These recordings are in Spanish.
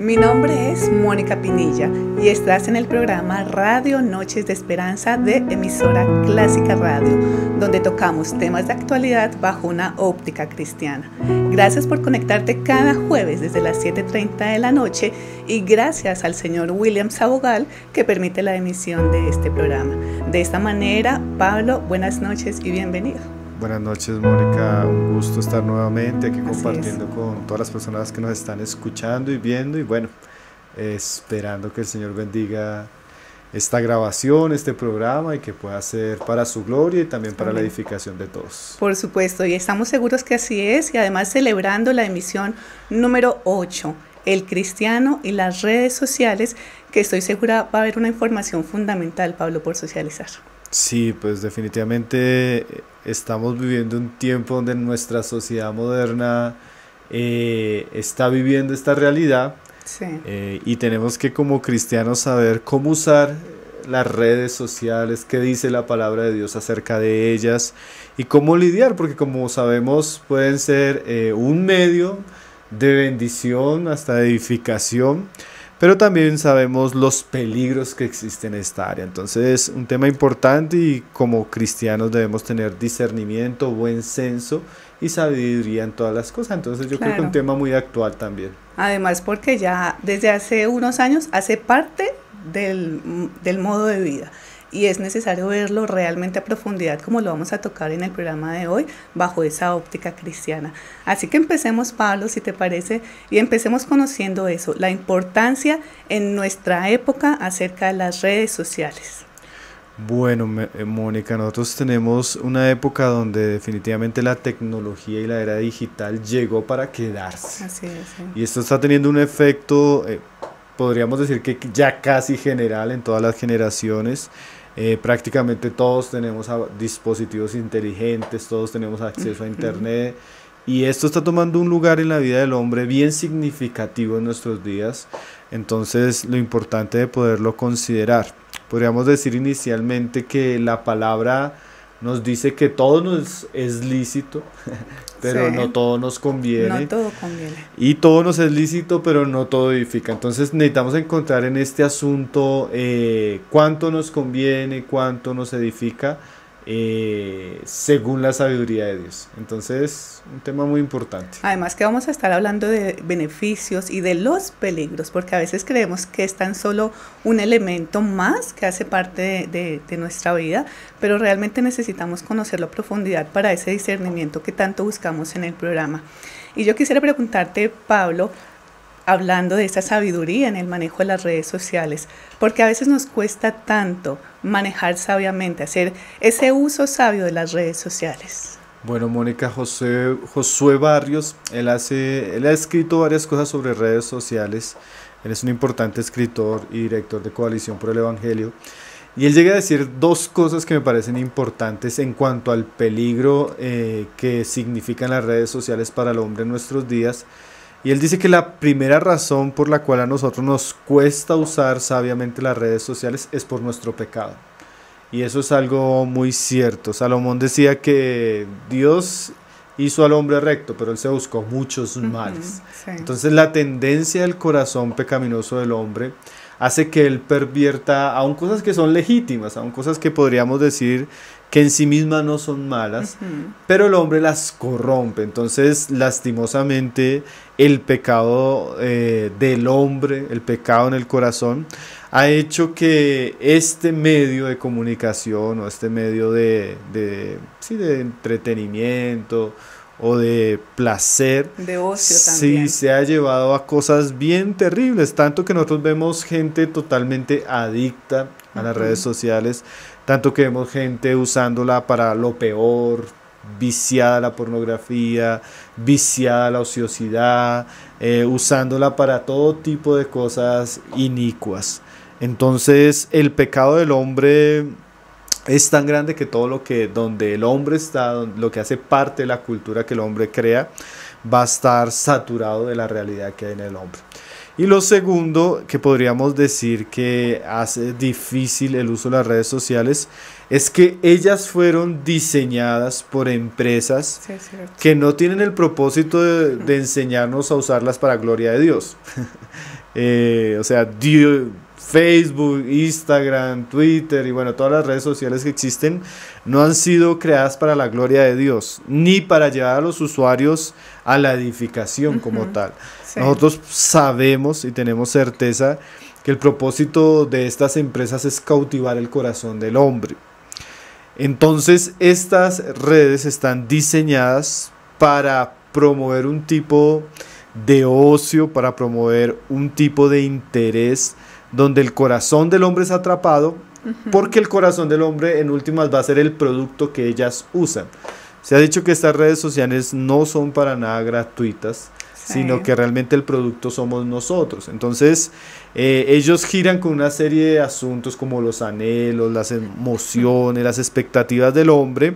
Mi nombre es Mónica Pinilla y estás en el programa Radio Noches de Esperanza de Emisora Clásica Radio, donde tocamos temas de actualidad bajo una óptica cristiana. Gracias por conectarte cada jueves desde las 7:30 de la noche y gracias al señor William Sabogal que permite la emisión de este programa. De esta manera, Pablo, buenas noches y bienvenido. Buenas noches, Mónica, un gusto estar nuevamente aquí compartiendo con todas las personas que nos están escuchando y viendo y bueno, esperando que el Señor bendiga esta grabación, este programa y que pueda ser para su gloria y también para la edificación de todos. Por supuesto, y estamos seguros que así es y además celebrando la emisión número 8, El Cristiano y las redes sociales, que estoy segura va a haber una información fundamental, Pablo, por socializar. Sí, pues definitivamente estamos viviendo un tiempo donde nuestra sociedad moderna está viviendo esta realidad. Sí. Y tenemos que como cristianos saber cómo usar las redes sociales, qué dice la palabra de Dios acerca de ellas y cómo lidiar, porque como sabemos pueden ser un medio de bendición hasta de edificación, pero también sabemos los peligros que existen en esta área. Entonces, un tema importante y como cristianos debemos tener discernimiento, buen senso y sabiduría en todas las cosas. Entonces, yo creo que es un tema muy actual también. Además, porque ya desde hace unos años hace parte del modo de vida. Y es necesario verlo realmente a profundidad, como lo vamos a tocar en el programa de hoy, bajo esa óptica cristiana. Así que empecemos, Pablo, si te parece, y empecemos conociendo eso, la importancia en nuestra época acerca de las redes sociales. Bueno, Mónica, nosotros tenemos una época donde definitivamente la tecnología y la era digital llegó para quedarse. Así es, sí. Y esto está teniendo un efecto, podríamos decir que ya casi general en todas las generaciones. Prácticamente todos tenemos dispositivos inteligentes, todos tenemos acceso a internet y esto está tomando un lugar en la vida del hombre bien significativo en nuestros días. Entonces lo importante de poderlo considerar, podríamos decir inicialmente que la palabra nos dice que todo nos es lícito, pero sí, no todo nos conviene. No todo conviene. Y todo nos es lícito, pero no todo edifica. Entonces necesitamos encontrar en este asunto cuánto nos conviene, cuánto nos edifica, según la sabiduría de Dios. Entonces, un tema muy importante. Además que vamos a estar hablando de beneficios y de los peligros, porque a veces creemos que es tan solo un elemento más que hace parte de nuestra vida, pero realmente necesitamos conocerlo a profundidad para ese discernimiento que tanto buscamos en el programa. Y yo quisiera preguntarte, Pablo, hablando de esta sabiduría en el manejo de las redes sociales, porque a veces nos cuesta tanto manejar sabiamente, hacer ese uso sabio de las redes sociales. Bueno, Mónica, Josué Barrios, él ha escrito varias cosas sobre redes sociales. Él es un importante escritor y director de Coalición por el Evangelio. Y él llega a decir dos cosas que me parecen importantes en cuanto al peligro que significan las redes sociales para el hombre en nuestros días. Y él dice que la primera razón por la cual a nosotros nos cuesta usar sabiamente las redes sociales es por nuestro pecado. Y eso es algo muy cierto. Salomón decía que Dios hizo al hombre recto, pero él se buscó muchos males. Sí. Entonces la tendencia del corazón pecaminoso del hombre hace que él pervierta aun cosas que son legítimas, aun cosas que podríamos decir que en sí mismas no son malas, pero el hombre las corrompe. Entonces, lastimosamente, el pecado del hombre, el pecado en el corazón, ha hecho que este medio de comunicación o este medio de entretenimiento o de placer, de ocio también, sí, se ha llevado a cosas bien terribles, tanto que nosotros vemos gente totalmente adicta a las redes sociales, tanto que vemos gente usándola para lo peor, viciada a la pornografía, viciada a la ociosidad, usándola para todo tipo de cosas inicuas. Entonces el pecado del hombre es tan grande que todo donde el hombre está, lo que hace parte de la cultura que el hombre crea, va a estar saturado de la realidad que hay en el hombre. Y lo segundo que podríamos decir que hace difícil el uso de las redes sociales es que ellas fueron diseñadas por empresas que no tienen el propósito de enseñarnos a usarlas para gloria de Dios. O sea, Facebook, Instagram, Twitter y bueno, todas las redes sociales que existen no han sido creadas para la gloria de Dios, ni para llevar a los usuarios a la edificación como tal. Sí. Nosotros sabemos y tenemos certeza que el propósito de estas empresas es cautivar el corazón del hombre. Entonces, estas redes están diseñadas para promover un tipo de ocio, para promover un tipo de interés donde el corazón del hombre es atrapado, porque el corazón del hombre en últimas va a ser el producto que ellas usan. Se ha dicho que estas redes sociales no son para nada gratuitas, sino que realmente el producto somos nosotros. Entonces, ellos giran con una serie de asuntos como los anhelos, las emociones, las expectativas del hombre,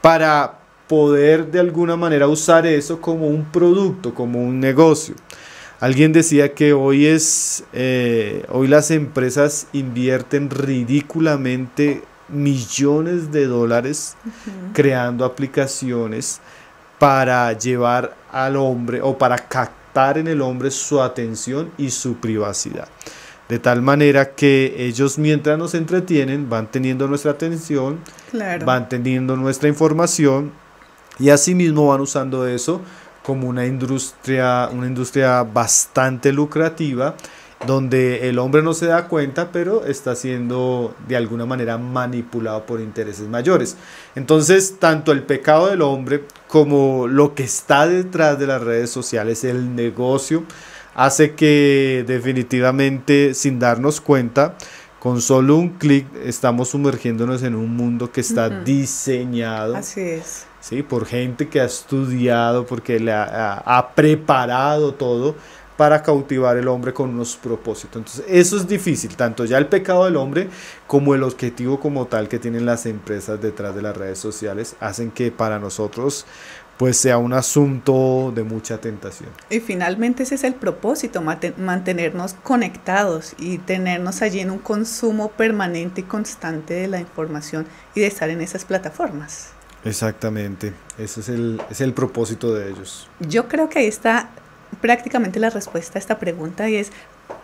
para poder de alguna manera usar eso como un producto, como un negocio. Alguien decía que hoy las empresas invierten ridículamente millones de dólares creando aplicaciones para llevar al hombre o para captar en el hombre su atención y su privacidad. De tal manera que ellos, mientras nos entretienen, van teniendo nuestra atención, van teniendo nuestra información y asimismo van usando eso como una industria bastante lucrativa, donde el hombre no se da cuenta, pero está siendo de alguna manera manipulado por intereses mayores. Entonces, tanto el pecado del hombre como lo que está detrás de las redes sociales, el negocio, hace que definitivamente, sin darnos cuenta, con solo un clic estamos sumergiéndonos en un mundo que está diseñado. Así es. ¿Sí? Por gente que ha estudiado, porque le ha preparado todo para cautivar el hombre con unos propósitos. Entonces eso es difícil, tanto ya el pecado del hombre como el objetivo como tal que tienen las empresas detrás de las redes sociales hacen que para nosotros pues sea un asunto de mucha tentación. Y finalmente ese es el propósito, mantenernos conectados y tenernos allí en un consumo permanente y constante de la información y de estar en esas plataformas. Exactamente, ese es el propósito de ellos. Yo creo que ahí está prácticamente la respuesta a esta pregunta y es,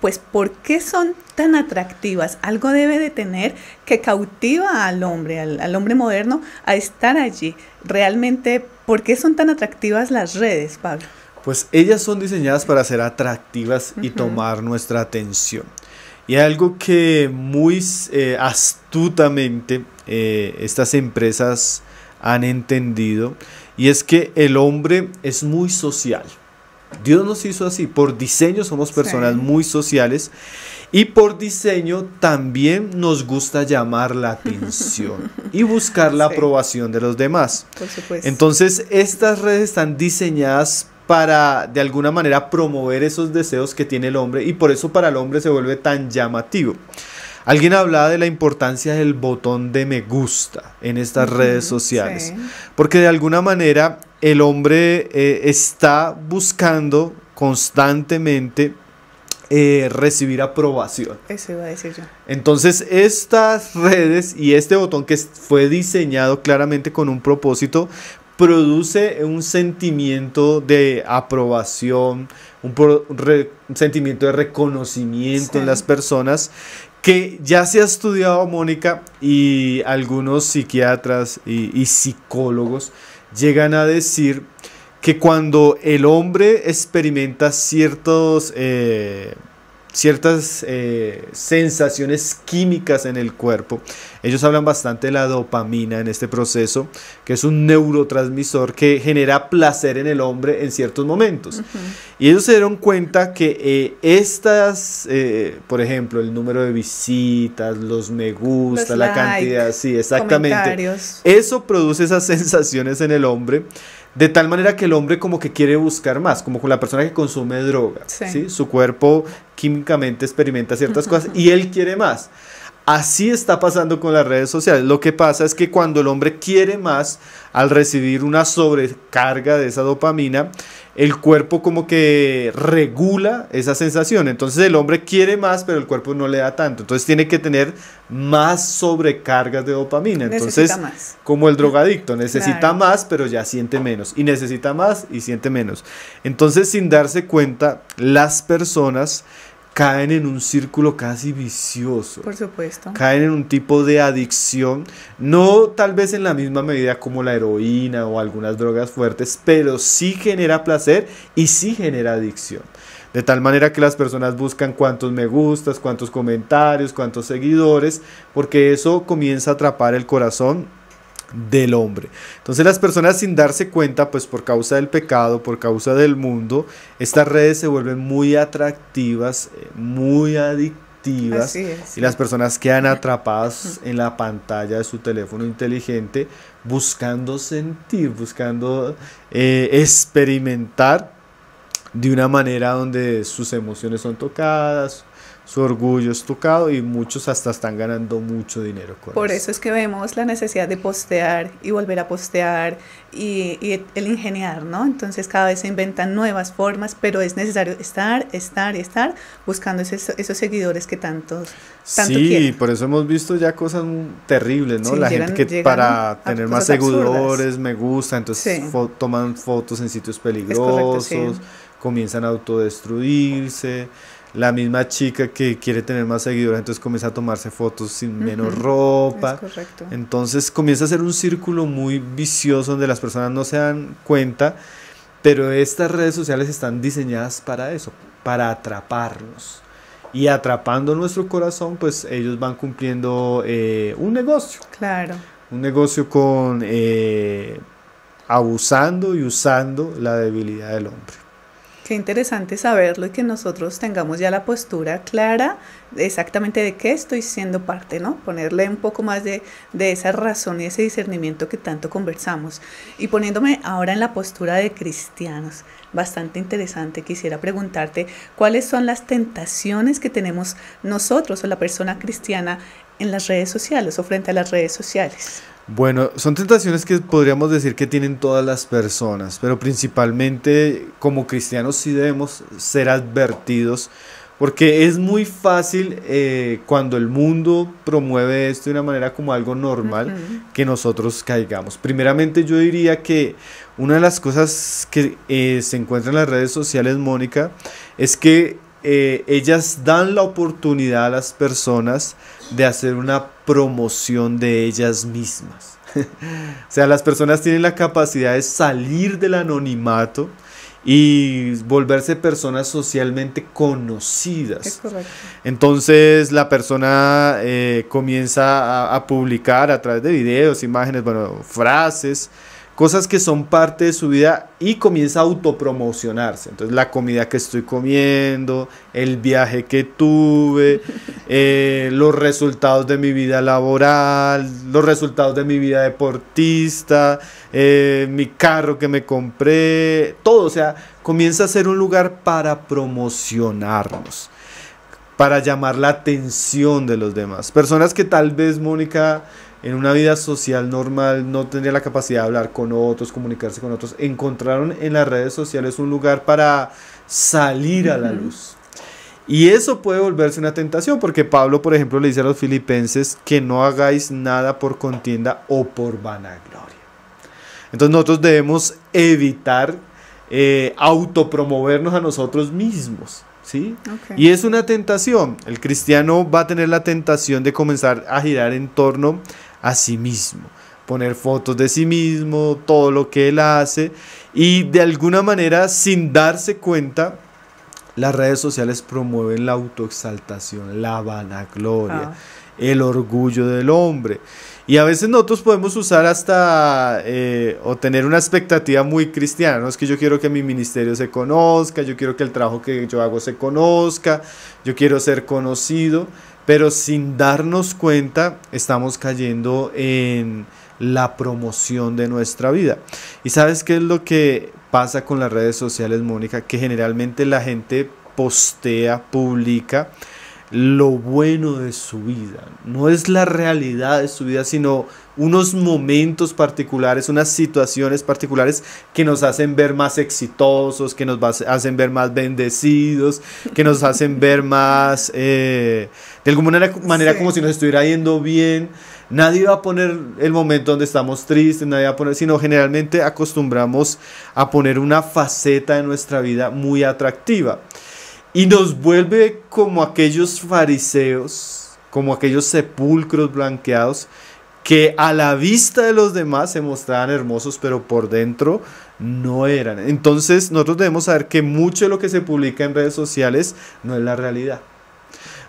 pues, ¿por qué son tan atractivas? Algo debe de tener que cautiva al hombre, al hombre moderno a estar allí. Realmente, ¿por qué son tan atractivas las redes, Pablo? Pues ellas son diseñadas para ser atractivas y tomar nuestra atención. Y algo que muy astutamente estas empresas han entendido, y es que el hombre es muy social. Dios nos hizo así, por diseño somos personas muy sociales y por diseño también nos gusta llamar la atención y buscar la aprobación de los demás. Por supuesto. Entonces estas redes están diseñadas para de alguna manera promover esos deseos que tiene el hombre y por eso para el hombre se vuelve tan llamativo. Alguien hablaba de la importancia del botón de me gusta en estas redes sociales, porque de alguna manera el hombre está buscando constantemente recibir aprobación. Eso iba a decir yo. Entonces estas redes y este botón que fue diseñado claramente con un propósito, produce un sentimiento de aprobación, un sentimiento de reconocimiento en las personas, que ya se ha estudiado, Mónica, y algunos psiquiatras y psicólogos llegan a decir que cuando el hombre experimenta ciertas sensaciones químicas en el cuerpo, ellos hablan bastante de la dopamina en este proceso, que es un neurotransmisor que genera placer en el hombre en ciertos momentos. Y ellos se dieron cuenta que por ejemplo, el número de visitas, los me gusta, la cantidad, sí, exactamente, eso produce esas sensaciones en el hombre, de tal manera que el hombre como que quiere buscar más, como con la persona que consume droga, ¿sí? Su cuerpo químicamente experimenta ciertas cosas y él quiere más. Así está pasando con las redes sociales. Lo que pasa es que cuando el hombre quiere más, al recibir una sobrecarga de esa dopamina, el cuerpo como que regula esa sensación. Entonces el hombre quiere más, pero el cuerpo no le da tanto. Entonces tiene que tener más sobrecargas de dopamina. Entonces, más. Como el drogadicto, necesita más, pero ya siente menos. Y necesita más y siente menos. Entonces, sin darse cuenta, las personas caen en un círculo casi vicioso. Por supuesto. Caen en un tipo de adicción, no tal vez en la misma medida como la heroína o algunas drogas fuertes, pero sí genera placer y sí genera adicción. De tal manera que las personas buscan cuántos me gustas, cuántos comentarios, cuántos seguidores, porque eso comienza a atrapar el corazón del hombre. Entonces las personas, sin darse cuenta, pues por causa del pecado, por causa del mundo, estas redes se vuelven muy atractivas, muy adictivas, y las personas quedan atrapadas en la pantalla de su teléfono inteligente, buscando sentir, buscando experimentar de una manera donde sus emociones son tocadas, su orgullo es tocado, y muchos hasta están ganando mucho dinero con Por eso es que vemos la necesidad de postear y volver a postear y el ingeniar, ¿no? Entonces cada vez se inventan nuevas formas, pero es necesario estar buscando esos seguidores que tanto sí, quieren. por eso hemos visto ya cosas terribles, ¿no? Sí, la gente que para tener más seguidores, absurdas, me gusta, entonces sí, toman fotos en sitios peligrosos, correcto, sí, comienzan a autodestruirse. La misma chica que quiere tener más seguidores, entonces comienza a tomarse fotos sin menos ropa. Es correcto. Entonces comienza a ser un círculo muy vicioso donde las personas no se dan cuenta, pero estas redes sociales están diseñadas para eso, para atraparnos. Y atrapando nuestro corazón, pues ellos van cumpliendo un negocio. Claro. Un negocio con abusando y usando la debilidad del hombre. Qué interesante saberlo y que nosotros tengamos ya la postura clara de exactamente de qué estoy siendo parte, ¿no? Ponerle un poco más de esa razón y ese discernimiento que tanto conversamos. Y poniéndome ahora en la postura de cristianos, bastante interesante, quisiera preguntarte cuáles son las tentaciones que tenemos nosotros o la persona cristiana en las redes sociales o frente a las redes sociales. Bueno, son tentaciones que podríamos decir que tienen todas las personas, pero principalmente como cristianos sí debemos ser advertidos, porque es muy fácil cuando el mundo promueve esto de una manera como algo normal, que nosotros caigamos. Primeramente yo diría que una de las cosas que se encuentra en las redes sociales, Mónica, es que ellas dan la oportunidad a las personas de hacer una promoción de ellas mismas. O sea, las personas tienen la capacidad de salir del anonimato y volverse personas socialmente conocidas. Es correcto. Entonces la persona comienza a publicar a través de videos, imágenes, bueno, frases, cosas que son parte de su vida, y comienza a autopromocionarse. Entonces la comida que estoy comiendo, el viaje que tuve, los resultados de mi vida laboral, los resultados de mi vida deportista, mi carro que me compré, todo. O sea, comienza a ser un lugar para promocionarnos, para llamar la atención de los demás. Personas que tal vez, Mónica, en una vida social normal no tendría la capacidad de hablar con otros, comunicarse con otros, encontraron en las redes sociales un lugar para salir a la luz. Y eso puede volverse una tentación, porque Pablo, por ejemplo, le dice a los filipenses que no hagáis nada por contienda o por vanagloria. Entonces nosotros debemos evitar autopromovernos a nosotros mismos, ¿sí? Okay. Y es una tentación. El cristiano va a tener la tentación de comenzar a girar en torno a sí mismo, poner fotos de sí mismo, todo lo que él hace, y de alguna manera, sin darse cuenta, las redes sociales promueven la autoexaltación, la vanagloria, el orgullo del hombre. Y a veces nosotros podemos usar hasta o tener una expectativa muy cristiana, ¿no? Es que yo quiero que mi ministerio se conozca, yo quiero que el trabajo que yo hago se conozca, yo quiero ser conocido, pero sin darnos cuenta estamos cayendo en la promoción de nuestra vida. ¿Y sabes qué es lo que pasa con las redes sociales, Mónica? Que generalmente la gente postea, publica lo bueno de su vida, no es la realidad de su vida, sino unos momentos particulares, unas situaciones particulares que nos hacen ver más exitosos, que nos hacen ver más bendecidos, que nos hacen ver más, de alguna manera sí, como si nos estuviera yendo bien. Nadie va a poner el momento donde estamos tristes, nadie va a poner, sino generalmente acostumbramos a poner una faceta de nuestra vida muy atractiva. y nos vuelve como aquellos fariseos, como aquellos sepulcros blanqueados que a la vista de los demás se mostraban hermosos, pero por dentro no eran. Entonces nosotros debemos saber que mucho de lo que se publica en redes sociales no es la realidad.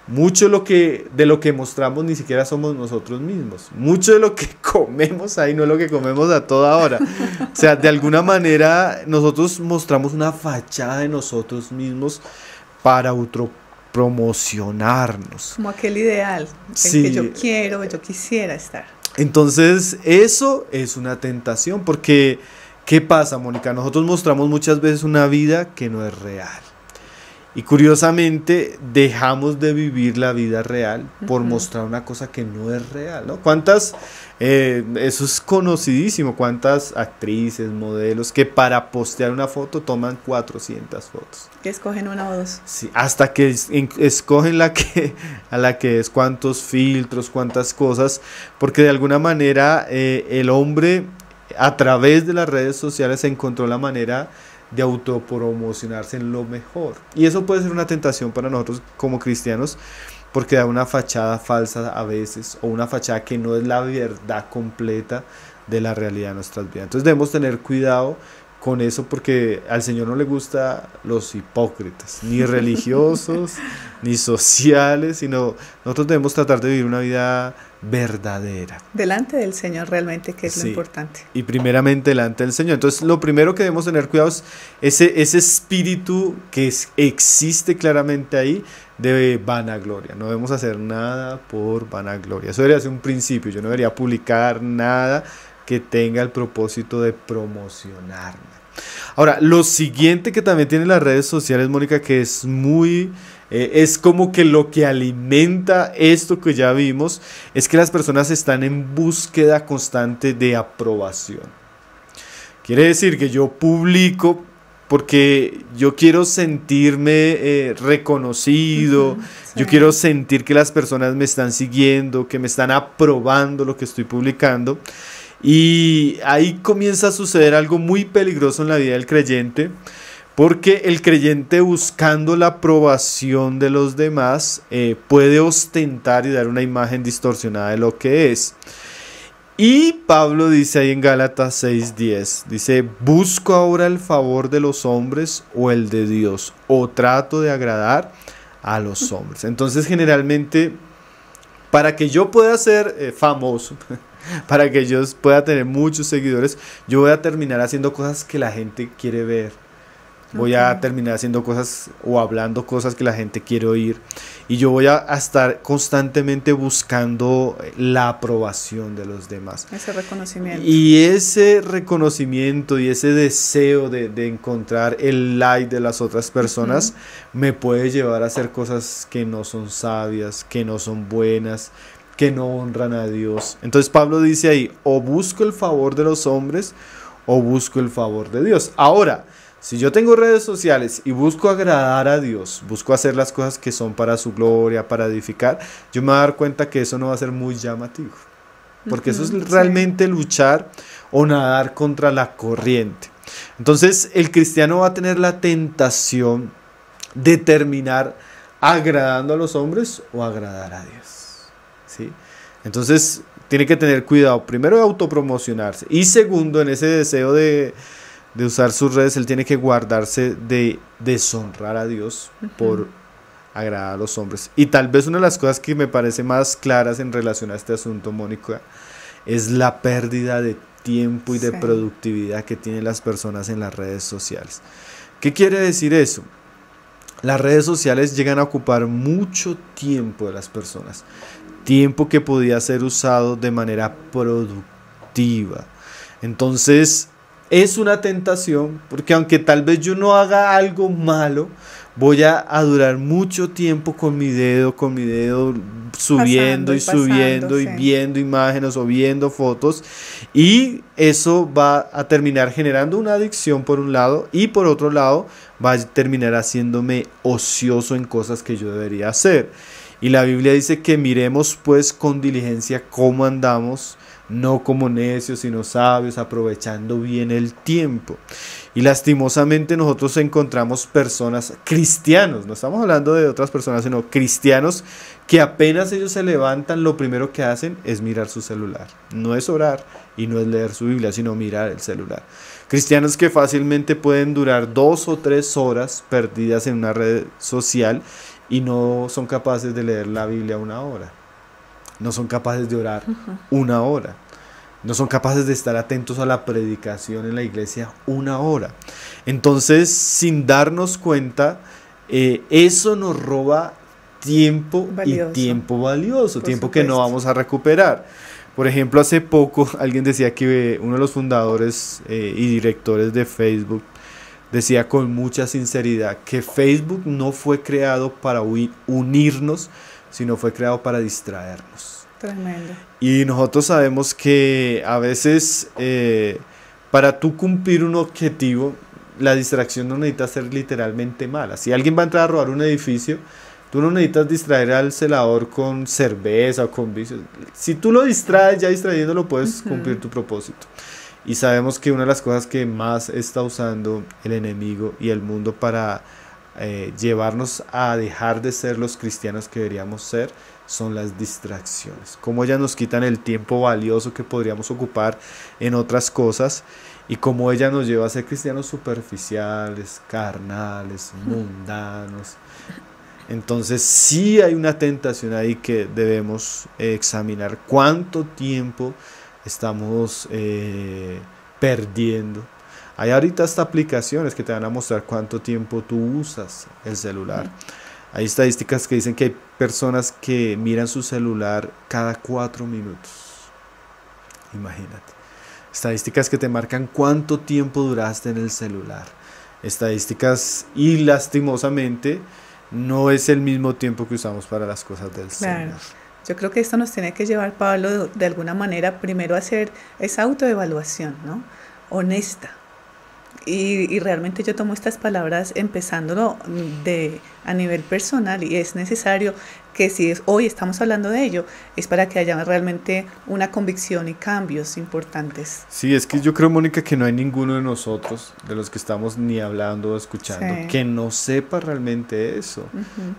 Mucho de lo que mostramos ni siquiera somos nosotros mismos. Mucho de lo que comemos ahí no es lo que comemos a toda hora. O sea, de alguna manera nosotros mostramos una fachada de nosotros mismos para autopromocionarnos. Como aquel ideal, sí, el que yo quisiera estar. Entonces eso es una tentación, porque ¿qué pasa, Mónica? Nosotros mostramos muchas veces una vida que no es real. Y curiosamente dejamos de vivir la vida real por mostrar una cosa que no es real, ¿no? Eso es conocidísimo, cuántas actrices, modelos que para postear una foto toman 400 fotos. Que escogen una o dos. Sí, hasta que escogen a la que es, cuántos filtros, cuántas cosas, porque de alguna manera el hombre a través de las redes sociales encontró la manera de autopromocionarse en lo mejor. Y eso puede ser una tentación para nosotros como cristianos, porque da una fachada falsa a veces, o una fachada que no es la verdad completa de la realidad de nuestras vidas. Entonces debemos tener cuidado con eso, porque al Señor no le gusta los hipócritas, ni religiosos, ni sociales, sino nosotros debemos tratar de vivir una vida verdadera. Delante del Señor realmente, que es lo importante. Y primeramente delante del Señor. Entonces lo primero que debemos tener cuidado es ese espíritu que existe claramente ahí de vanagloria. No debemos hacer nada por vanagloria. Eso debería ser un principio. Yo no debería publicar nada que tenga el propósito de promocionarme. Ahora, lo siguiente que también tienen las redes sociales, Mónica, que es es como que lo que alimenta esto que ya vimos, es que las personas están en búsqueda constante de aprobación. Quiere decir que yo publico porque yo quiero sentirme reconocido, sí. Yo quiero sentir que las personas me están siguiendo, que me están aprobando lo que estoy publicando. Y ahí comienza a suceder algo muy peligroso en la vida del creyente, porque el creyente, buscando la aprobación de los demás, puede ostentar y dar una imagen distorsionada de lo que es. Y Pablo dice ahí en Gálatas 6:10, dice: ¿busco ahora el favor de los hombres o el de Dios? ¿O trato de agradar a los hombres? Entonces, generalmente, para que yo pueda ser famoso, para que yo pueda tener muchos seguidores, yo voy a terminar haciendo cosas que la gente quiere ver. Voy a terminar haciendo cosas o hablando cosas que la gente quiere oír. Y yo voy a estar constantemente buscando la aprobación de los demás. Ese reconocimiento. Y ese reconocimiento y ese deseo de encontrar el like de las otras personas me puede llevar a hacer cosas que no son sabias, que no son buenas, que no honran a Dios. Entonces Pablo dice ahí: o busco el favor de los hombres o busco el favor de Dios. Ahora, si yo tengo redes sociales y busco agradar a Dios, busco hacer las cosas que son para su gloria, para edificar, yo me voy a dar cuenta que eso no va a ser muy llamativo, porque eso es realmente luchar o nadar contra la corriente. Entonces el cristiano va a tener la tentación de terminar agradando a los hombres o agradar a Dios, ¿sí? Entonces tiene que tener cuidado, primero de autopromocionarse, y segundo, en ese deseo de usar sus redes, él tiene que guardarse de deshonrar a Dios por agradar a los hombres. Y tal vez una de las cosas que me parece más claras en relación a este asunto, Mónica, es la pérdida de tiempo y de productividad que tienen las personas en las redes sociales. ¿Qué quiere decir eso? Las redes sociales llegan a ocupar mucho tiempo de las personas, tiempo que podía ser usado de manera productiva. Entonces es una tentación, porque aunque tal vez yo no haga algo malo, voy a durar mucho tiempo con mi dedo subiendo y viendo imágenes o viendo fotos, y eso va a terminar generando una adicción por un lado, y por otro lado va a terminar haciéndome ocioso en cosas que yo debería hacer. Y la Biblia dice que miremos pues con diligencia cómo andamos, no como necios, sino sabios, aprovechando bien el tiempo. Y lastimosamente nosotros encontramos personas, cristianos, no estamos hablando de otras personas, sino cristianos, que apenas ellos se levantan, lo primero que hacen es mirar su celular. No es orar y no es leer su Biblia, sino mirar el celular. Cristianos que fácilmente pueden durar 2 o 3 horas perdidas en una red social y no son capaces de leer la Biblia 1 hora. No son capaces de orar 1 hora. No son capaces de estar atentos a la predicación en la iglesia 1 hora. Entonces, sin darnos cuenta, eso nos roba tiempo valioso. Y tiempo valioso, tiempo que no vamos a recuperar. Por ejemplo, hace poco alguien decía que uno de los fundadores y directores de Facebook decía con mucha sinceridad que Facebook no fue creado para unirnos, sino fue creado para distraernos. Tremendo. Y nosotros sabemos que a veces para tú cumplir un objetivo, la distracción no necesita ser literalmente mala. Si alguien va a entrar a robar un edificio, tú no necesitas distraer al celador con cerveza o con vicios. Si tú lo distraes, ya distrayéndolo puedes cumplir tu propósito. Y sabemos que una de las cosas que más está usando el enemigo y el mundo para llevarnos a dejar de ser los cristianos que deberíamos ser son las distracciones. Cómo ellas nos quitan el tiempo valioso que podríamos ocupar en otras cosas y cómo ella nos lleva a ser cristianos superficiales, carnales, mundanos. Entonces sí hay una tentación ahí que debemos examinar. ¿Cuánto tiempo estamos perdiendo? Hay ahorita hasta aplicaciones que te van a mostrar cuánto tiempo tú usas el celular. Hay estadísticas que dicen que hay personas que miran su celular cada 4 minutos. Imagínate. Estadísticas que te marcan cuánto tiempo duraste en el celular. Estadísticas y lastimosamente no es el mismo tiempo que usamos para las cosas del celular. Yo creo que esto nos tiene que llevar, Pablo, de alguna manera primero a hacer esa autoevaluación, ¿no? Honesta. Y realmente yo tomo estas palabras empezándolo a nivel personal y es necesario que si hoy estamos hablando de ello, es para que haya realmente una convicción y cambios importantes. Sí, es que yo creo, Mónica, que no hay ninguno de nosotros, de los que estamos ni hablando o escuchando, sí, que no sepa realmente eso.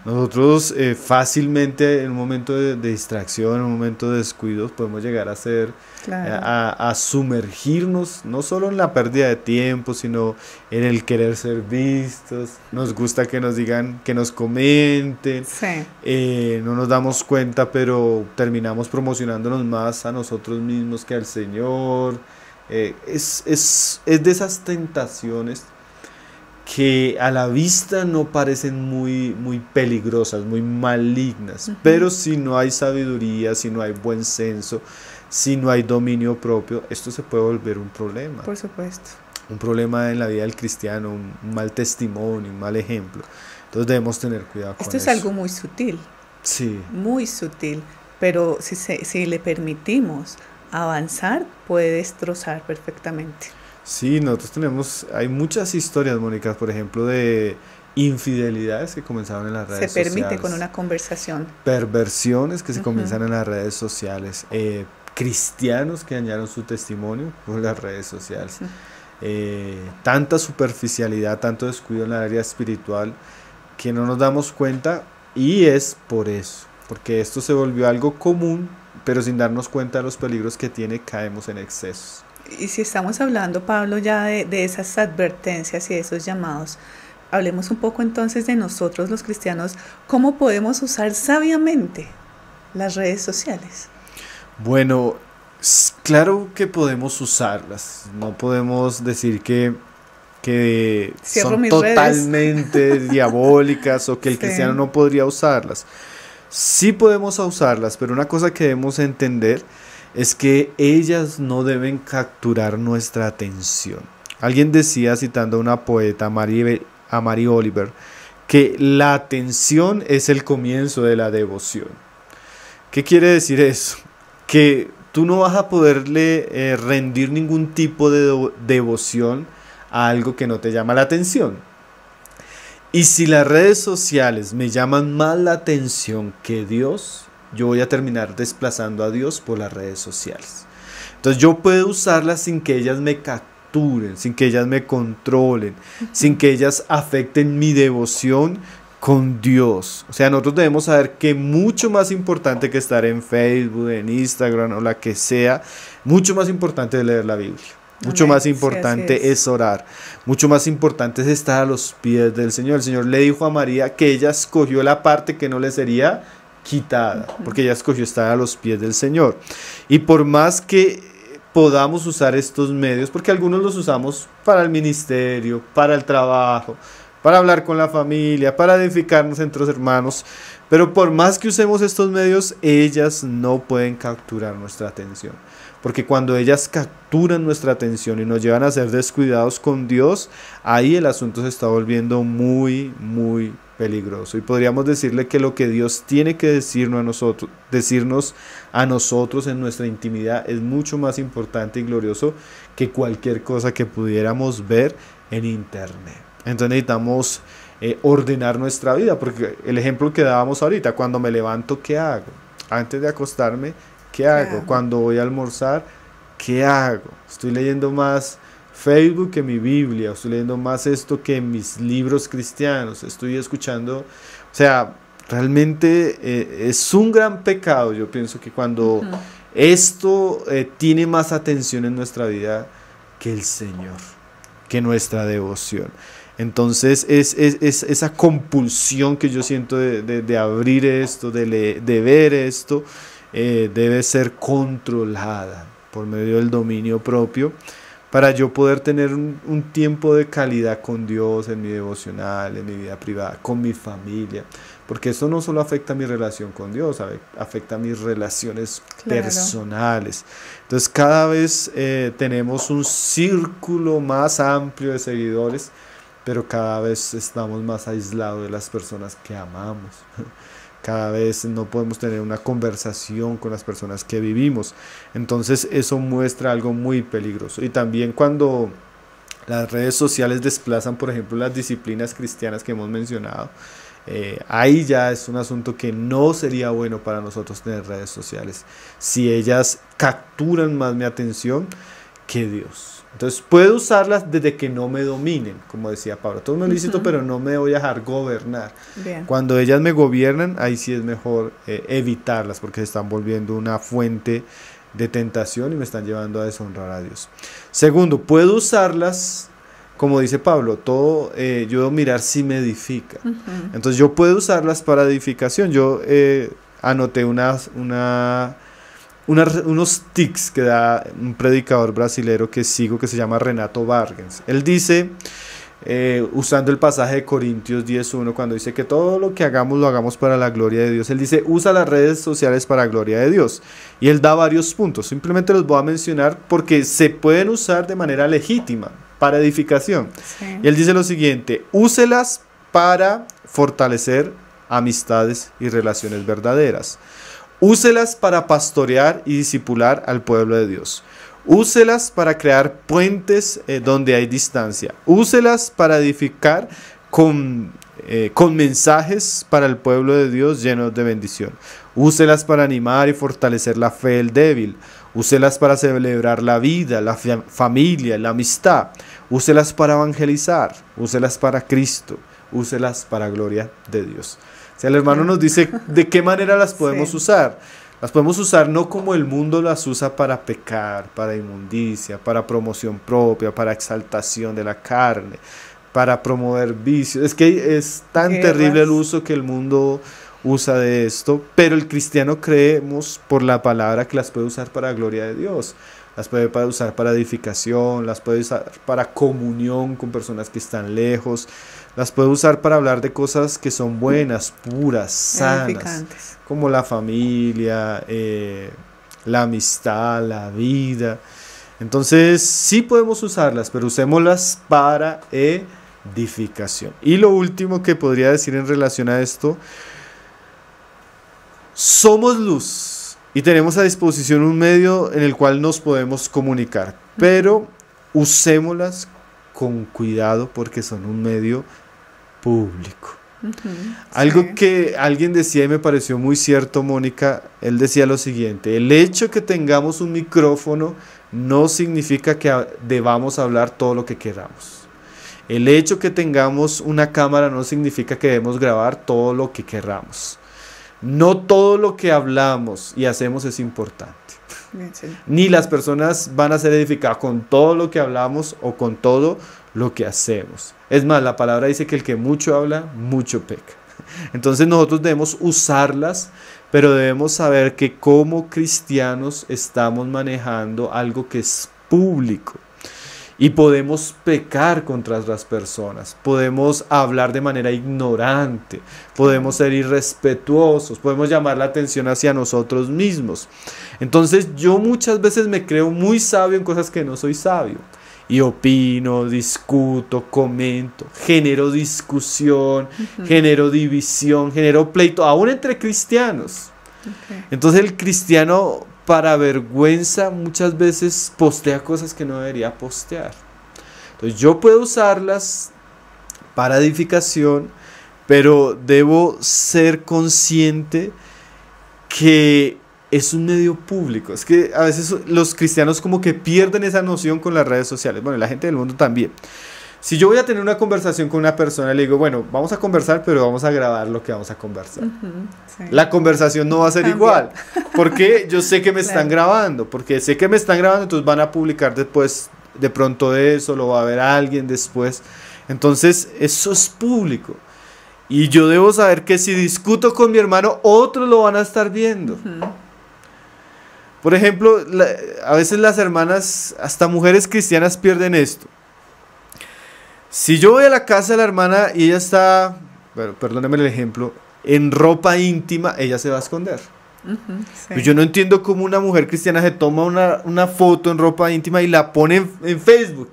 Nosotros fácilmente en un momento de distracción, en un momento de descuidos, podemos llegar a ser, a sumergirnos, no solo en la pérdida de tiempo, sino en el querer ser vistos. Nos gusta que nos digan, que nos comenten. Sí. No nos damos cuenta, pero terminamos promocionándonos más a nosotros mismos que al Señor. Es de esas tentaciones que a la vista no parecen muy peligrosas, muy malignas, pero si no hay sabiduría, si no hay buen senso, si no hay dominio propio, esto se puede volver un problema. Por supuesto. Un problema en la vida del cristiano, un mal testimonio, un mal ejemplo. Entonces debemos tener cuidado con eso. Esto es algo muy sutil. Sí. Muy sutil, pero si le permitimos avanzar, puede destrozar perfectamente. Sí, hay muchas historias, Mónica, por ejemplo, de infidelidades que comenzaron en las redes sociales. Se permite con una conversación. Perversiones que se comienzan en las redes sociales. Cristianos que dañaron su testimonio por las redes sociales. Tanta superficialidad, tanto descuido en la área espiritual que no nos damos cuenta. Y es por eso, porque esto se volvió algo común, pero sin darnos cuenta de los peligros que tiene, caemos en excesos. Y si estamos hablando, Pablo, ya de esas advertencias y esos llamados, hablemos un poco entonces de nosotros los cristianos, ¿cómo podemos usar sabiamente las redes sociales? Bueno, claro que podemos usarlas, no podemos decir que son totalmente diabólicas o que el cristiano no podría usarlas. Sí podemos usarlas, pero una cosa que debemos entender es que ellas no deben capturar nuestra atención. Alguien decía, citando a una poeta, a Mary Oliver, que la atención es el comienzo de la devoción. ¿Qué quiere decir eso? Que tú no vas a poderle rendir ningún tipo de devoción a algo que no te llama la atención. Y si las redes sociales me llaman más la atención que Dios, yo voy a terminar desplazando a Dios por las redes sociales. Entonces yo puedo usarlas sin que ellas me capturen, sin que ellas me controlen, sin que ellas afecten mi devoción con Dios. O sea, nosotros debemos saber que mucho más importante que estar en Facebook, en Instagram o la que sea, mucho más importante es leer la Biblia. Mucho más importante es orar, mucho más importante es estar a los pies del Señor. El Señor le dijo a María que ella escogió la parte que no le sería quitada, porque ella escogió estar a los pies del Señor. Y por más que podamos usar estos medios, porque algunos los usamos para el ministerio, para el trabajo, para hablar con la familia, para edificarnos entre los hermanos, pero por más que usemos estos medios, ellas no pueden capturar nuestra atención. Porque cuando ellas capturan nuestra atención y nos llevan a ser descuidados con Dios, ahí el asunto se está volviendo muy, muy peligroso. Y podríamos decirle que lo que Dios tiene que decirnos a nosotros en nuestra intimidad es mucho más importante y glorioso que cualquier cosa que pudiéramos ver en internet. Entonces necesitamos ordenar nuestra vida, porque el ejemplo que dábamos ahorita, cuando me levanto, ¿qué hago? Antes de acostarme, ¿qué hago? Cuando voy a almorzar, ¿qué hago? Estoy leyendo más Facebook que mi Biblia, estoy leyendo más esto que mis libros cristianos, estoy escuchando, o sea, realmente es un gran pecado. Yo pienso que cuando esto tiene más atención en nuestra vida que el Señor, que nuestra devoción. Entonces es esa compulsión que yo siento de abrir esto, de ver esto, debe ser controlada por medio del dominio propio, para yo poder tener un tiempo de calidad con Dios en mi devocional, en mi vida privada, con mi familia, porque eso no solo afecta a mi relación con Dios, afecta a mis relaciones personales. Entonces cada vez tenemos un círculo más amplio de seguidores, pero cada vez estamos más aislados de las personas que amamos. Cada vez no podemos tener una conversación con las personas que vivimos. Entonces eso muestra algo muy peligroso. Y también cuando las redes sociales desplazan, por ejemplo, las disciplinas cristianas que hemos mencionado, ahí ya es un asunto que no sería bueno para nosotros tener redes sociales, si ellas capturan más mi atención que Dios. Entonces puedo usarlas desde que no me dominen, como decía Pablo. Todo es muy lícito, pero no me voy a dejar gobernar. Bien. Cuando ellas me gobiernan, ahí sí es mejor evitarlas, porque se están volviendo una fuente de tentación y me están llevando a deshonrar a Dios. Segundo, puedo usarlas, como dice Pablo, todo yo debo mirar si me edifica. Entonces yo puedo usarlas para edificación. Yo anoté unos tics que da un predicador brasilero que sigo, que se llama Renato Vargas. Él dice, usando el pasaje de Corintios 10:1, cuando dice que todo lo que hagamos lo hagamos para la gloria de Dios, él dice, usa las redes sociales para la gloria de Dios. Y él da varios puntos, simplemente los voy a mencionar porque se pueden usar de manera legítima, para edificación. Sí. Y él dice lo siguiente, úselas para fortalecer amistades y relaciones verdaderas. Úselas para pastorear y discipular al pueblo de Dios. Úselas para crear puentes donde hay distancia. Úselas para edificar con mensajes para el pueblo de Dios llenos de bendición. Úselas para animar y fortalecer la fe del débil. Úselas para celebrar la vida, la familia, la amistad. Úselas para evangelizar. Úselas para Cristo. Úselas para gloria de Dios. O sea, el hermano nos dice de qué manera las podemos usar. Las podemos usar no como el mundo las usa, para pecar, para inmundicia, para promoción propia, para exaltación de la carne, para promover vicios. Es que es tan terrible el uso que el mundo usa de esto, pero el cristiano creemos por la palabra que las puede usar para la gloria de Dios. Las puede usar para edificación, las puede usar para comunión con personas que están lejos, las puede usar para hablar de cosas que son buenas, puras, sanas, como la familia, la amistad, la vida. Entonces sí podemos usarlas, pero usémoslas para edificación. Y lo último que podría decir en relación a esto, somos luz. Y tenemos a disposición un medio en el cual nos podemos comunicar, pero usémoslas con cuidado porque son un medio público. Algo Sí. que alguien decía y me pareció muy cierto, Mónica, él decía lo siguiente: el hecho que tengamos un micrófono no significa que debamos hablar todo lo que queramos. El hecho que tengamos una cámara no significa que debemos grabar todo lo que queramos. No todo lo que hablamos y hacemos es importante. Bien, sí. Ni las personas van a ser edificadas con todo lo que hablamos o con todo lo que hacemos. Es más, la palabra dice que el que mucho habla, mucho peca. Entonces nosotros debemos usarlas, pero debemos saber que como cristianos estamos manejando algo que es público. Y podemos pecar contra las personas, podemos hablar de manera ignorante, podemos ser irrespetuosos, podemos llamar la atención hacia nosotros mismos. Entonces yo muchas veces me creo muy sabio en cosas que no soy sabio. Y opino, discuto, comento, genero discusión, genero división, genero pleito, aún entre cristianos. Okay. Entonces el cristiano, para vergüenza, muchas veces postea cosas que no debería postear. Entonces yo puedo usarlas para edificación, pero debo ser consciente que es un medio público. Es que a veces los cristianos como que pierden esa noción con las redes sociales. Bueno, la gente del mundo también. Si yo voy a tener una conversación con una persona, le digo, bueno, vamos a conversar, pero vamos a grabar lo que vamos a conversar. Sí. La conversación no va a ser Cambia. igual, porque yo sé que me están Claro. grabando, porque sé que me están grabando, entonces van a publicar después de pronto eso, lo va a ver alguien después. Entonces, eso es público. Y yo debo saber que si discuto con mi hermano, otros lo van a estar viendo. Por ejemplo, a veces las hermanas, hasta mujeres cristianas, pierden esto. Si yo voy a la casa de la hermana y ella está, bueno, perdóneme el ejemplo, en ropa íntima, ella se va a esconder. Sí. Pues yo no entiendo cómo una mujer cristiana se toma una foto en ropa íntima y la pone en Facebook.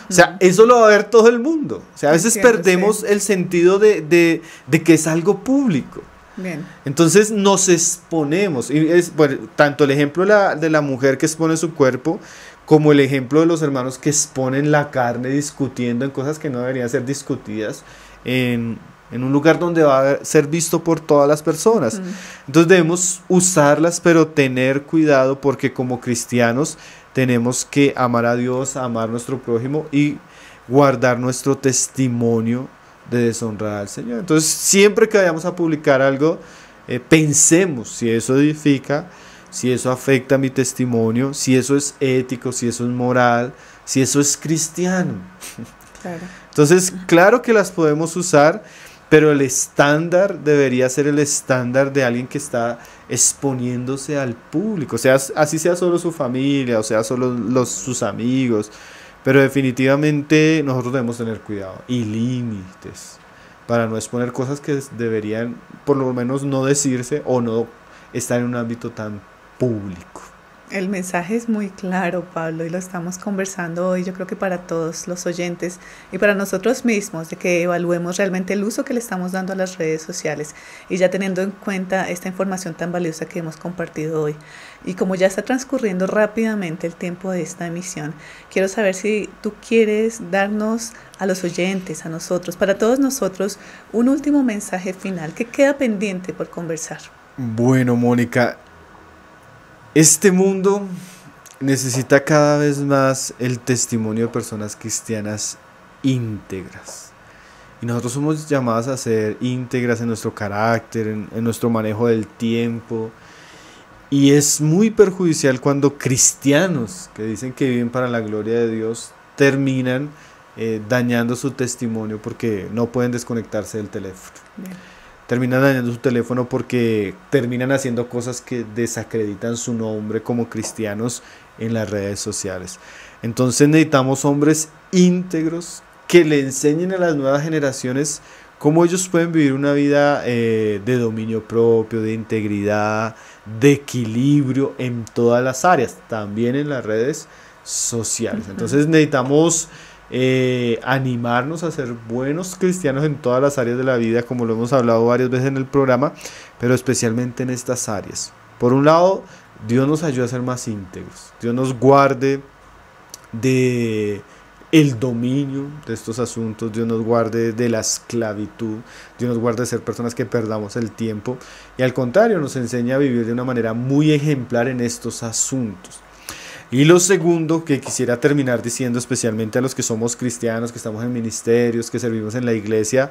O sea, eso lo va a ver todo el mundo. O sea, a veces Entiendo, perdemos sí. el sentido de que es algo público. Bien. Entonces nos exponemos. Y es, bueno, tanto el ejemplo de la mujer que expone su cuerpo, como el ejemplo de los hermanos que exponen la carne discutiendo en cosas que no deberían ser discutidas en un lugar donde va a ser visto por todas las personas. Entonces debemos usarlas, pero tener cuidado, porque como cristianos tenemos que amar a Dios, amar a nuestro prójimo y guardar nuestro testimonio de deshonrar al Señor. Entonces siempre que vayamos a publicar algo, pensemos si eso edifica, si eso afecta mi testimonio, si eso es ético, si eso es moral, si eso es cristiano. Claro. Entonces, claro que las podemos usar, pero el estándar debería ser el estándar de alguien que está exponiéndose al público, o sea, así sea solo su familia, o sea, solo sus amigos, pero definitivamente nosotros debemos tener cuidado y límites para no exponer cosas que deberían, por lo menos, no decirse o no estar en un ámbito tan público. El mensaje es muy claro, Pablo, y lo estamos conversando hoy, yo creo que para todos los oyentes y para nosotros mismos, de que evaluemos realmente el uso que le estamos dando a las redes sociales y ya teniendo en cuenta esta información tan valiosa que hemos compartido hoy. Y como ya está transcurriendo rápidamente el tiempo de esta emisión, quiero saber si tú quieres darnos a los oyentes, a nosotros, para todos nosotros, un último mensaje final que queda pendiente por conversar. Bueno, Mónica, este mundo necesita cada vez más el testimonio de personas cristianas íntegras. Y nosotros somos llamados a ser íntegras en nuestro carácter, en nuestro manejo del tiempo. Y es muy perjudicial cuando cristianos que dicen que viven para la gloria de Dios terminan dañando su testimonio porque no pueden desconectarse del teléfono. Bien. Terminan dañando su teléfono porque terminan haciendo cosas que desacreditan su nombre como cristianos en las redes sociales. Entonces necesitamos hombres íntegros que le enseñen a las nuevas generaciones cómo ellos pueden vivir una vida de dominio propio, de integridad, de equilibrio en todas las áreas, también en las redes sociales. Entonces necesitamos animarnos a ser buenos cristianos en todas las áreas de la vida, como lo hemos hablado varias veces en el programa, pero especialmente en estas áreas. Por un lado, Dios nos ayuda a ser más íntegros, Dios nos guarde de el dominio de estos asuntos, Dios nos guarde de la esclavitud, Dios nos guarde de ser personas que perdamos el tiempo, y al contrario nos enseña a vivir de una manera muy ejemplar en estos asuntos. Y lo segundo que quisiera terminar diciendo, especialmente a los que somos cristianos, que estamos en ministerios, que servimos en la iglesia,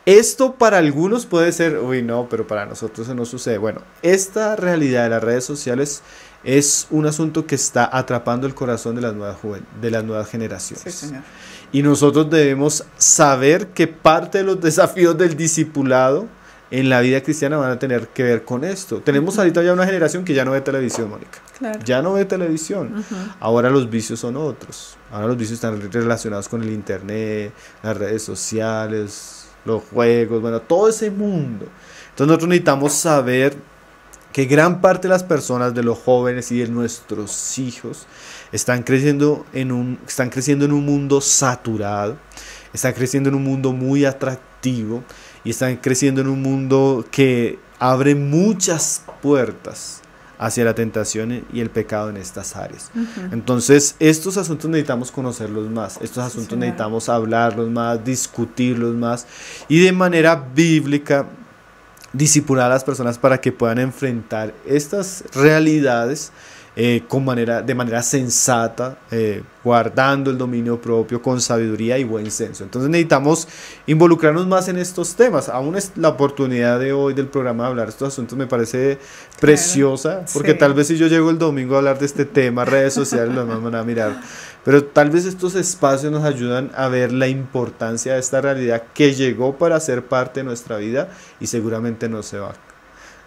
esto para algunos puede ser, uy no, pero para nosotros eso no sucede. Bueno, esta realidad de las redes sociales es un asunto que está atrapando el corazón de las nuevas generaciones. Sí, señor. Y nosotros debemos saber que parte de los desafíos del discipulado en la vida cristiana van a tener que ver con esto. Tenemos ahorita ya una generación que ya no ve televisión, Mónica. Claro. Ya no ve televisión. Ahora los vicios son otros. Ahora los vicios están relacionados con el internet, las redes sociales, los juegos, bueno, todo ese mundo. Entonces nosotros necesitamos saber que gran parte de las personas, de los jóvenes y de nuestros hijos, están creciendo en un mundo saturado, están creciendo en un mundo muy atractivo y están creciendo en un mundo que abre muchas puertas hacia la tentación y el pecado en estas áreas. Entonces, estos asuntos necesitamos conocerlos más, estos asuntos necesitamos hablarlos más, discutirlos más y de manera bíblica discipular a las personas para que puedan enfrentar estas realidades de manera sensata, guardando el dominio propio con sabiduría y buen senso. Entonces necesitamos involucrarnos más en estos temas. Aún es la oportunidad de hoy del programa de hablar de estos asuntos me parece preciosa, porque tal vez si yo llego el domingo a hablar de este tema, redes sociales, los demás van a mirar. Pero tal vez estos espacios nos ayudan a ver la importancia de esta realidad que llegó para ser parte de nuestra vida y seguramente no se va.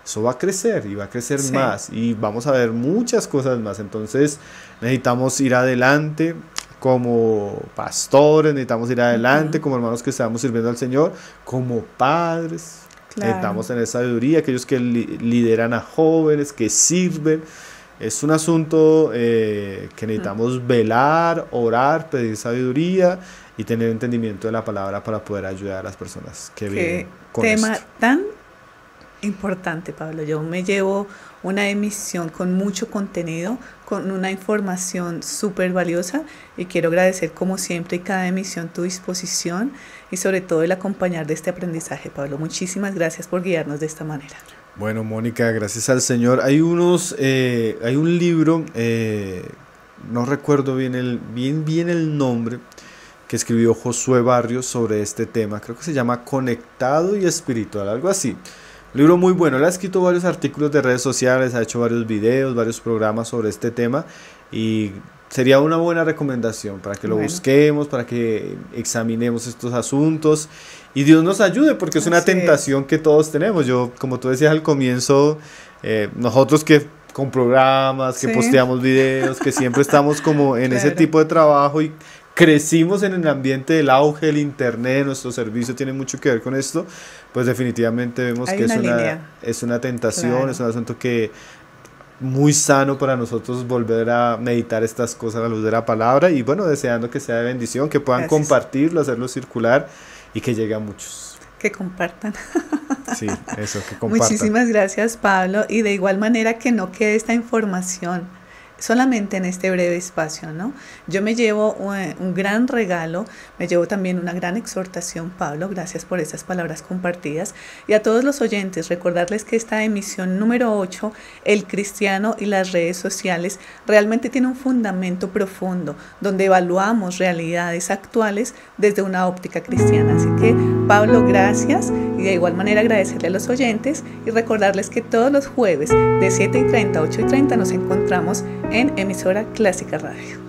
Eso va a crecer y va a crecer más y vamos a ver muchas cosas más. Entonces necesitamos ir adelante como pastores, necesitamos ir adelante como hermanos que estamos sirviendo al Señor, como padres. Necesitamos tener sabiduría, aquellos que lideran a jóvenes, que sirven. Es un asunto que necesitamos velar, orar, pedir sabiduría y tener entendimiento de la palabra para poder ayudar a las personas que viven con esto. Tema tan importante, Pablo. Yo me llevo una emisión con mucho contenido, con una información súper valiosa y quiero agradecer como siempre cada emisión tu disposición y sobre todo el acompañar de este aprendizaje, Pablo. Muchísimas gracias por guiarnos de esta manera. Bueno, Mónica, gracias al Señor. Hay un libro, no recuerdo bien el nombre, que escribió Josué Barrios sobre este tema. Creo que se llama Conectado y Espiritual, algo así. Un libro muy bueno. Él ha escrito varios artículos de redes sociales, ha hecho varios videos, varios programas sobre este tema y sería una buena recomendación para que lo busquemos, para que examinemos estos asuntos y Dios nos ayude, porque es una tentación que todos tenemos. Yo, como tú decías al comienzo, nosotros que con programas, que posteamos videos, que siempre estamos como en ese tipo de trabajo y crecimos en el ambiente del auge del internet, nuestro servicio tiene mucho que ver con esto, pues definitivamente vemos que es una tentación, es un asunto que muy sano para nosotros volver a meditar estas cosas a la luz de la palabra y bueno, deseando que sea de bendición, que puedan compartirlo, hacerlo circular y que llegue a muchos. Que compartan. Sí, eso, que compartan. Muchísimas gracias, Pablo, y de igual manera que no quede esta información solamente en este breve espacio, ¿no? Yo me llevo un gran regalo, me llevo también una gran exhortación, Pablo, gracias por esas palabras compartidas. Y a todos los oyentes, recordarles que esta emisión número 8, El Cristiano y las redes sociales, realmente tiene un fundamento profundo, donde evaluamos realidades actuales desde una óptica cristiana. Así que, Pablo, gracias, y de igual manera agradecerle a los oyentes y recordarles que todos los jueves de 7:30 a 8:30 nos encontramos en Emisora Clásica Radio.